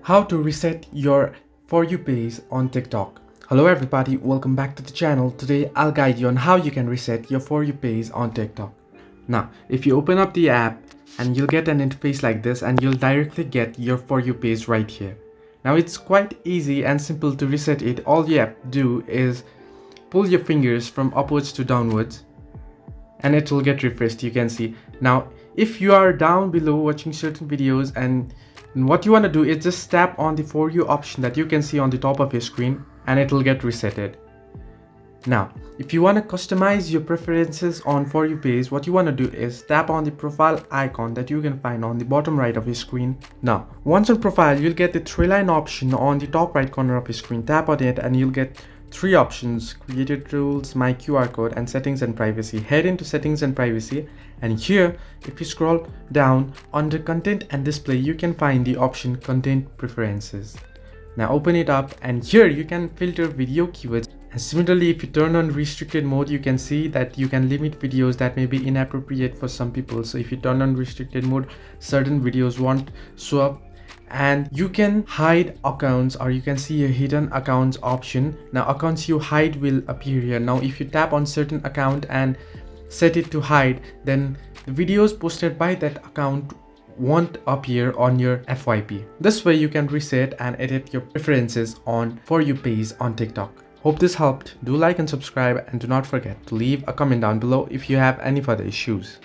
How to reset your For You page on TikTok. Hello everybody, welcome back to the channel. Today I'll guide you on how you can reset your For You page on TikTok. Now, if you open up the app and you'll get an interface like this and you'll directly get your For You page right here. Now it's quite easy and simple to reset it. All you have to do is pull your fingers from upwards to downwards and it will get refreshed. You can see. Now if you are down below watching certain videos and what you want to do is just tap on the For You option that you can see on the top of your screen and it will get resetted. Now if you want to customize your preferences on For You page, what you want to do is tap on the profile icon that you can find on the bottom right of your screen. Now once on profile, you'll get the three line option on the top right corner of your screen. Tap on it and you'll get three options: created rules, my QR code, and settings and privacy. Head into settings and privacy, and here if you scroll down under content and display, you can find the option content preferences. Now open it up and here you can filter video keywords, and similarly if you turn on restricted mode, you can see that you can limit videos that may be inappropriate for some people. So if you turn on restricted mode, certain videos won't show up, and you can hide accounts, or you can see a hidden accounts option. Now accounts you hide will appear here. Now if you tap on certain account and set it to hide, then the videos posted by that account won't appear on your FYP. This way you can reset and edit your preferences on For You page on TikTok. Hope this helped. Do like and subscribe, and do not forget to leave a comment down below if you have any further issues.